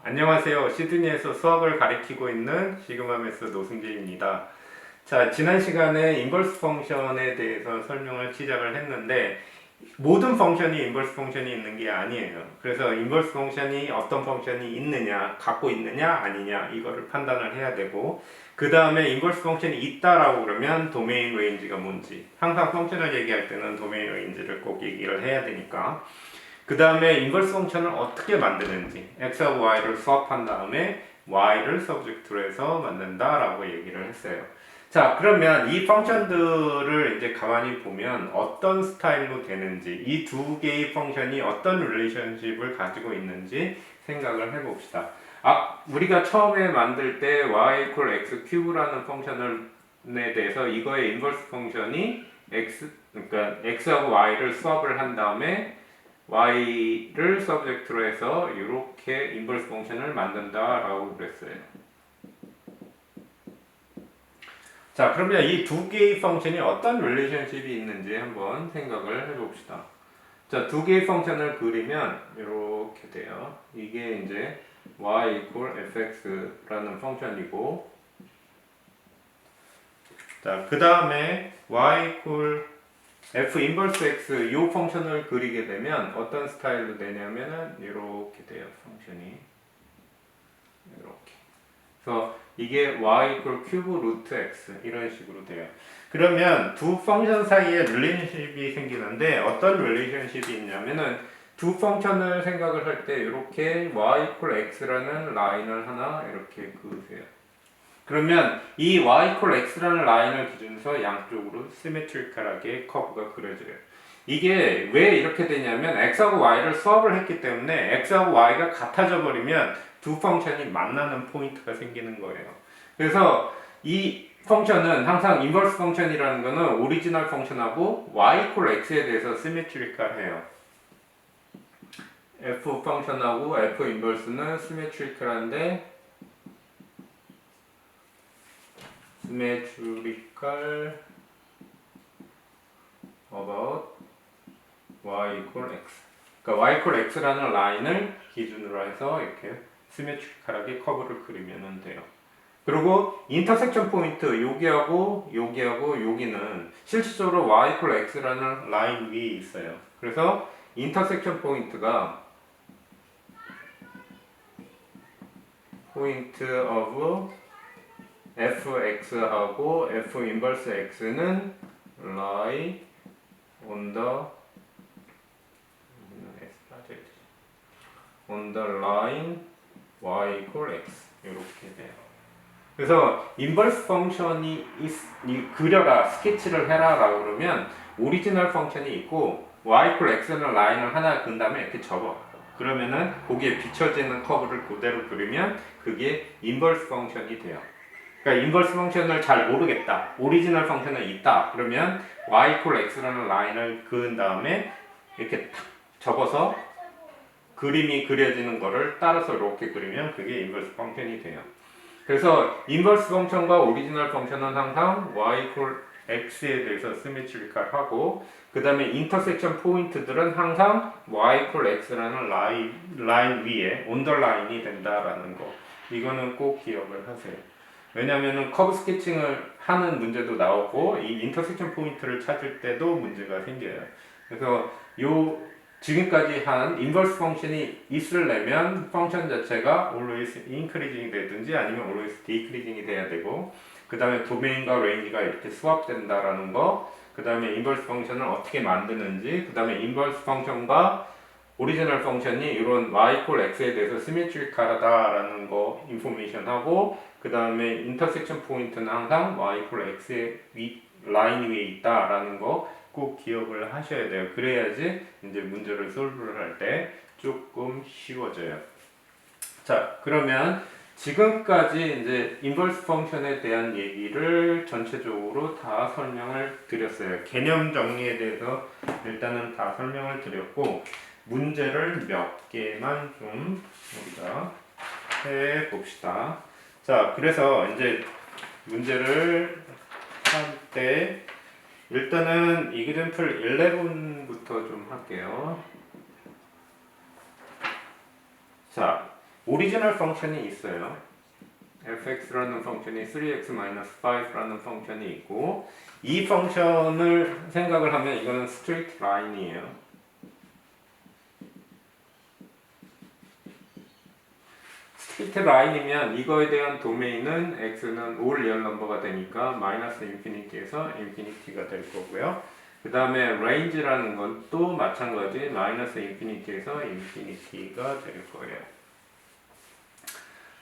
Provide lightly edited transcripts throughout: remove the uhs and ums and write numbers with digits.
안녕하세요. 시드니에서 수학을 가리키고 있는 시그마 매스 노승재입니다. 자, 지난 시간에 인버스 펑션에 대해서 설명을 시작을 했는데 모든 펑션이 인버스 펑션이 있는 게 아니에요. 그래서 인버스 펑션이 어떤 펑션이 있느냐, 갖고 있느냐, 아니냐 이거를 판단을 해야 되고 그 다음에 인버스 펑션이 있다라고 그러면 도메인 레인지가 뭔지 항상 펑션을 얘기할 때는 도메인 레인지를 꼭 얘기를 해야 되니까 그 다음에 인버스 펑션을 어떻게 만드는지 x하고 y를 수합한 다음에 y를 서브젝트로 해서 만든다라고 얘기를 했어요. 자, 그러면 이 펑션들을 이제 가만히 보면 어떤 스타일로 되는지 이 두 개의 펑션이 어떤 릴레이션십을 가지고 있는지 생각을 해봅시다. 우리가 처음에 만들 때 y equal x cube라는 펑션에 대해서 이거의 인버스 펑션이 그러니까 x하고 y를 수합을 한 다음에 y를 서브젝트로 해서 이렇게 인버스 펑션을 만든다라고 그랬어요. 자, 그러면 이 두 개의 펑션이 어떤 릴레이션십이 있는지 한번 생각을 해봅시다. 자, 두 개의 펑션을 그리면 이렇게 돼요. 이게 이제 y equal fx라는 펑션이고, 자, 그 다음에 y equal f 인버스 x 이 펑션을 그리게 되면 어떤 스타일로 되냐면은 이렇게 돼요. 펑션이 이렇게. 그래서 이게 y equal 큐브 루트 x 이런 식으로 돼요. 그러면 두 펑션 사이에 릴레이션십이 생기는데 어떤 릴레이션십이 있냐면은 두 펑션을 생각을 할 때 이렇게 y equal x라는 라인을 하나 이렇게 그으세요. 그러면 이 y equal x라는 라인을 기준으로 양쪽으로 시메트리컬하게 커브가 그려져요. 이게 왜 이렇게 되냐면 x하고 y를 수합을 했기 때문에 x하고 y가 같아져 버리면 두 펑션이 만나는 포인트가 생기는 거예요. 그래서 이 펑션은 항상 인버스 펑션이라는 거는 오리지널 펑션하고 y equal x에 대해서 시메트리컬해요. f 펑션하고 f 인버스는 시메트리컬한데 symmetrical about y equal x. 그러니까 y equal x라는 라인을 기준으로 해서 이렇게 시메트리컬하게 커브를 그리면 돼요. 그리고 인터섹션 포인트 여기하고 여기는 실질적으로 y equal x라는 라인 위에 있어요. 그래서 인터섹션 포인트가 포인트 of fx하고 f 인버스 x는 lie on the line y equal x 이렇게 돼요. 그래서 인버스 펑션이 그려라, 스케치를 해라 라고 그러면 오리지널 펑션이 있고 y equal x는 라인을 하나 그은 다음에 이렇게 접어. 그러면은 거기에 비춰지는 커브를 그대로 그리면 그게 인버스 펑션이 돼요. 그러니까 인버스 펑션을 잘 모르겠다. 오리지널 펑션은 있다. 그러면 y equal x라는 라인을 그은 다음에 이렇게 탁 접어서 그림이 그려지는 거를 따라서 이렇게 그리면 그게 인버스 펑션이 돼요. 그래서 인버스 펑션과 오리지널 펑션은 항상 y equal x에 대해서 시메트리컬하고 그 다음에 인터섹션 포인트들은 항상 y equal x라는 라인 위에 온더라인이 된다라는 거. 이거는 꼭 기억을 하세요. 왜냐하면 커브 스케칭을 하는 문제도 나오고 이 인터섹션 포인트를 찾을 때도 문제가 생겨요. 그래서 지금까지 한 인버스 펑션이 있으려면 펑션 자체가 always increasing 되든지 아니면 always decreasing이 돼야 되고 그 다음에 도메인과 레인지가 이렇게 수합된다라는 거 그 다음에 인버스 펑션을 어떻게 만드는지 그 다음에 인버스 펑션과 오리지널 펑션이 이런 y equal x에 대해서 시메트리컬하다라는 거 인포메이션 하고 그 다음에 인터섹션 포인트는 항상 y equal x의 라인 위에 있다라는 거 꼭 기억을 하셔야 돼요. 그래야지 이제 문제를 솔브를 할 때 조금 쉬워져요. 자, 그러면 지금까지 이제 인버스 펑션에 대한 얘기를 전체적으로 다 설명을 드렸어요. 개념 정리에 대해서 일단은 다 설명을 드렸고 문제를 몇 개만 좀 우리가 해 봅시다. 자, 그래서 이제 문제를 할 때 일단은 example 11부터 좀 할게요. 자, 오리지널 펑션이 있어요. fx라는 펑션이 3x-5라는 펑션이 있고 이 펑션을 생각을 하면 이거는 스트레이트 라인이에요. 스트레이트 라인이면 이거에 대한 도메인은 x는 올 리얼 넘버가 되니까 마이너스 인피니티에서 인피니티가 될 거고요. 그 다음에 range라는 건 또 마찬가지 마이너스 인피니티에서 인피니티가 될 거예요.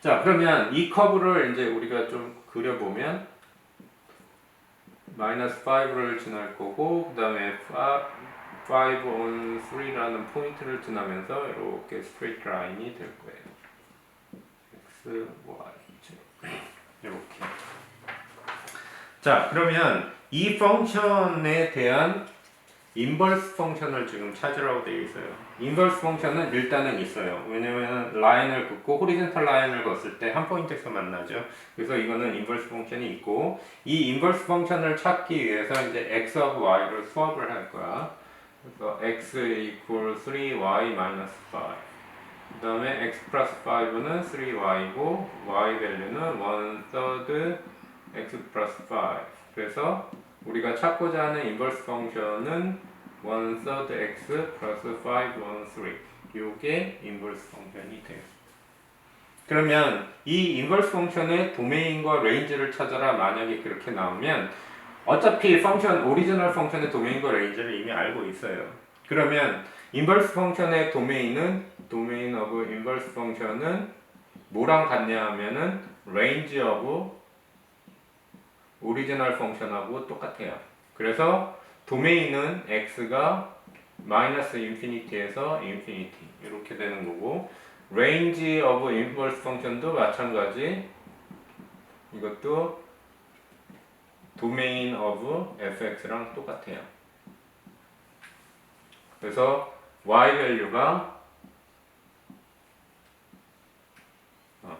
자, 그러면 이 커브를 이제 우리가 좀 그려보면 마이너스 5를 지날 거고 그 다음에 5 on 3라는 포인트를 지나면서 이렇게 스트레이트 라인이 될 거예요. x, y, z 이렇게. 자, 그러면 이 펑션에 대한 인버스 펑션을 지금 찾으라고 되어 있어요. 인버스 펑션은 일단은 있어요. 왜냐면 라인을 긋고 호리젠탈 라인을 걷을 때 한 포인트에서 만나죠. 그래서 이거는 인버스 펑션이 있고 이 인버스 펑션을 찾기 위해서 이제 x하고 y를 수업을 할 거야. 그래서 x equal 3y minus 5. 그 다음에 x 플러스 5는 3y고 y 밸류는 1/3 x 플러스 5. 그래서 우리가 찾고자 하는 인버스 펑션은 1/3 x 플러스 5 on 3. 요게 인버스 펑션이 돼요. 그러면 이 인버스 펑션의 도메인과 레인지를 찾아라 만약에 그렇게 나오면 어차피 펑션 오리지널 펑션의 도메인과 레인지를 이미 알고 있어요. 그러면 인버스 펑션의 도메인 오브 인버스 펑션은 뭐랑 같냐 하면은 range of 오리지널 펑션하고 똑같아요. 그래서 도메인은 x가 마이너스 인피니티에서 인피니티 이렇게 되는 거고 range of inverse 펑션도 마찬가지 이것도 도메인 of fx랑 똑같아요. 그래서 y 밸류가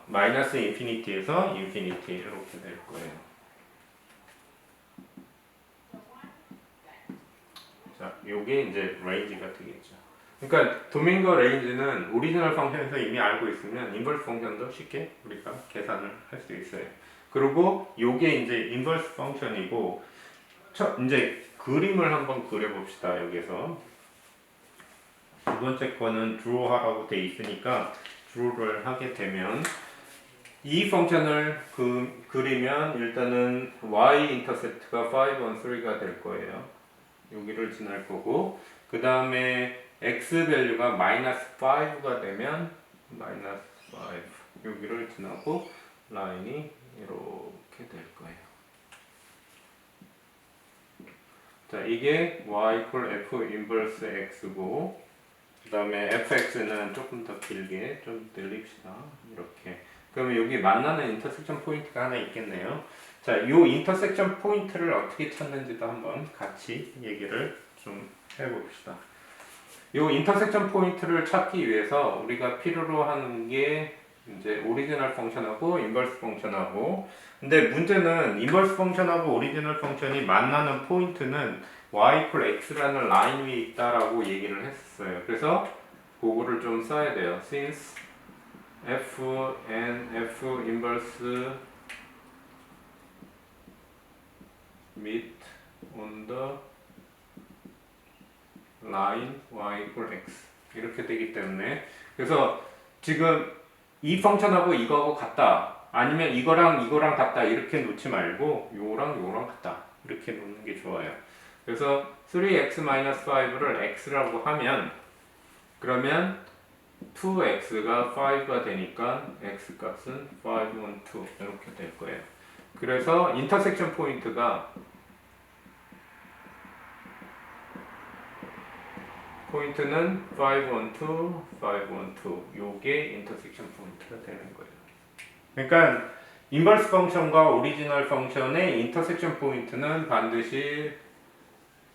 마이너스 인피니티에서 인피니티 이렇게 될 거예요. 자, 요게 이제 레인지가 되겠죠. 그러니까 도메인과 레인지는 오리지널 펑션에서 이미 알고 있으면 인버스 펑션도 쉽게 우리가 계산을 할 수 있어요. 그리고 요게 이제 인버스 펑션이고 이제 그림을 한번 그려봅시다. 여기서 두 번째 거는 draw 하라고 돼 있으니까 draw를 하게 되면 이 펑션을 그리면 일단은 y 인터셉트가 5 on 3가 될 거예요. 여기를 지날 거고 그 다음에 x 밸류가 마이너스 5가 되면 마이너스 5 여기를 지나고 라인이 이렇게 될 거예요. 자, 이게 y equal f inverse x고 그 다음에 fx는 조금 더 길게 좀 늘립시다. 이렇게. 그러면 여기 만나는 인터섹션 포인트가 하나 있겠네요. 자, 이 인터섹션 포인트를 어떻게 찾는지도 한번 같이 얘기를 좀 해봅시다. 이 인터섹션 포인트를 찾기 위해서 우리가 필요로 하는 게 이제 오리지널 펑션하고 인버스 펑션하고 근데 문제는 인버스 펑션하고 오리지널 펑션이 만나는 포인트는 y equal x라는 라인 위에 있다라고 얘기를 했었어요. 그래서 그거를 좀 써야 돼요. since f and f inverse meet on the line y equal x 이렇게 되기 때문에 그래서 지금 이 펑션하고 이거하고 같다 아니면 이거랑 같다 이렇게 놓지 말고 요랑 같다 이렇게 놓는 게 좋아요. 그래서 3x-5를 x라고 하면 그러면 2x가 5가 되니까 x 값은 5 on 2 이렇게 될 거예요. 그래서 인터섹션 포인트가 포인트는 5 on 2, 5 on 2 요게 인터섹션 포인트가 되는 거예요. 그러니까 인버스 펑션과 오리지널 펑션의 인터섹션 포인트는 반드시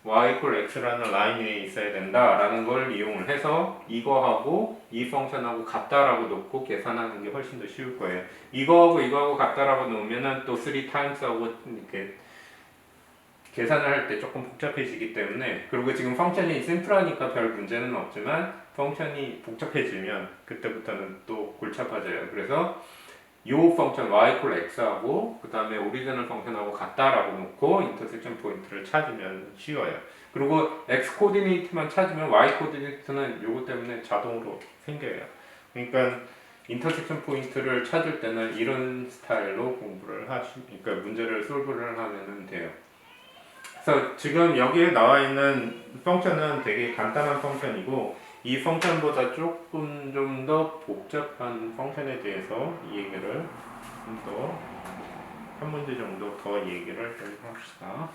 y equal x라는 라인 위에 있어야 된다라는 걸 이용을 해서 이거하고 이 펑션하고 같다라고 놓고 계산하는 게 훨씬 더 쉬울 거예요. 이거하고 같다라고 놓으면은 또 3 times하고 이렇게 계산을 할 때 조금 복잡해지기 때문에 그리고 지금 펑션이 심플하니까 별 문제는 없지만 펑션이 복잡해지면 그때부터는 또 골치 복잡해져요. 그래서 요 펑션 y equal x하고 그 다음에 오리지널 펑션하고 같다라고 놓고 인터섹션 포인트를 찾으면 쉬워요. 그리고 x 코디네이트만 찾으면 y 코디네이트는 요거 때문에 자동으로 생겨요. 그러니까 인터섹션 포인트를 찾을 때는 이런 스타일로 공부를 그러니까 문제를 솔브를 하면 돼요. 그래서 지금 여기에 나와 있는 펑션은 되게 간단한 펑션이고 이 펑션보다 조금 좀 더 복잡한 펑션에 대해서 이 얘기를 좀 더 한 문제 정도 더 얘기를 좀 합시다.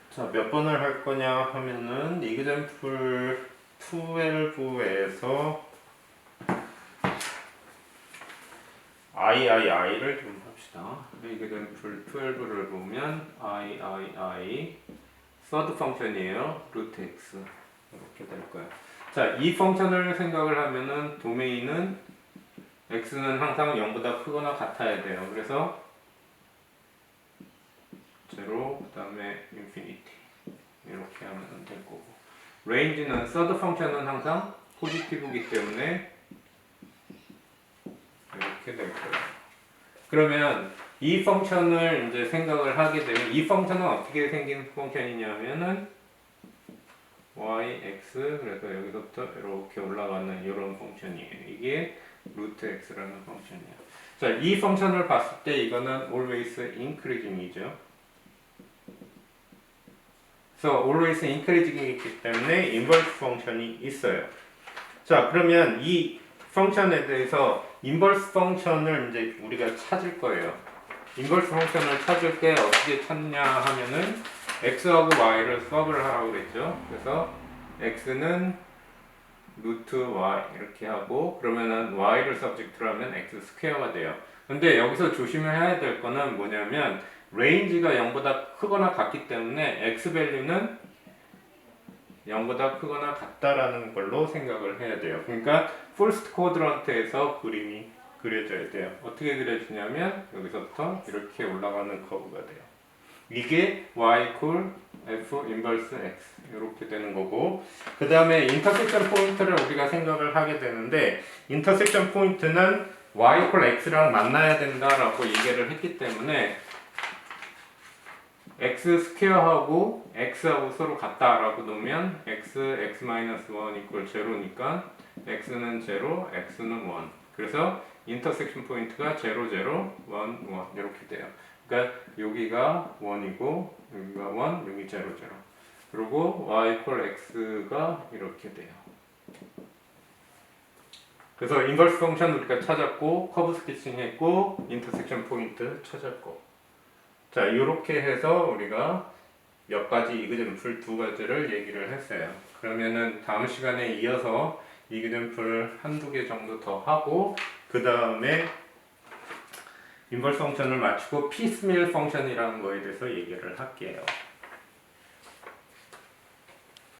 자, 몇 번을 할 거냐 하면은 example 12에서 ii를 좀 합시다. example 12를 보면ii third 펑션이에요. root x 이렇게 될 거예요. 자, 이 펑션을 생각을 하면은 도메인은 x는 항상 0보다 크거나 같아야 돼요. 그래서 0, 그 다음에 infinity 이렇게 하면 될 거고, range는 third 펑션은 항상 포지티브이기 때문에 이렇게 될 거예요. 그러면 이 펑션을 이제 생각을 하게 되면 이 펑션은 어떻게 생긴 펑션이냐면은 yx, 그래서 여기서부터 이렇게 올라가는 이런 펑션이에요. 이게 루트 x라는 펑션이에요. 자, 이 펑션을 봤을 때 이거는 always increasing이죠. 그래서 always increasing이기 때문에 inverse 펑션이 있어요. 자, 그러면 이 펑션에 대해서 인버스 펑션을 이제 우리가 찾을 거예요. 인버스 펑션을 찾을 때 어떻게 찾냐 하면은 x하고 y를 수업을 하라고 그랬죠. 그래서 x는 루트 y 이렇게 하고, 그러면은 y를 서브젝트로 하면 x 스퀘어가 돼요. 근데 여기서 조심해야 될 거는 뭐냐면 레인지가 0보다 크거나 같기 때문에 x 밸류는 0보다 크거나 같다라는 걸로 생각을 해야 돼요. 그러니까 퍼스트 쿼드런트에서 그림이 그려져야 돼요. 어떻게 그려지냐면 여기서부터 이렇게 올라가는 커브가 돼요. 이게 y equal f inverse x 이렇게 되는 거고, 그 다음에 인터섹션 포인트를 우리가 생각을 하게 되는데, 인터섹션 포인트는 y equal x랑 만나야 된다라고 얘기를 했기 때문에 x 스퀘어하고 x하고 서로 같다라고 놓으면 x1 equal 0니까 x는 0, x는 1. 그래서 인터섹션 포인트가 0, 0, 1, 1 이렇게 돼요. 그러니까 여기가 1이고 여기가 1, 여기 0, 0. 그리고 y equal x가 이렇게 돼요. 그래서 인버스 펑션 우리가 찾았고, 커브 스케칭 했고, 인터섹션 포인트 찾았고. 자, 이렇게 해서 우리가 몇 가지 이그젠플 두 가지를 얘기를 했어요. 그러면은 다음 시간에 이어서 이그젠플 한두 개 정도 더 하고, 그 다음에 인버스 펑션을 마치고 피스밀 펑션이라는 거에 대해서 얘기를 할게요.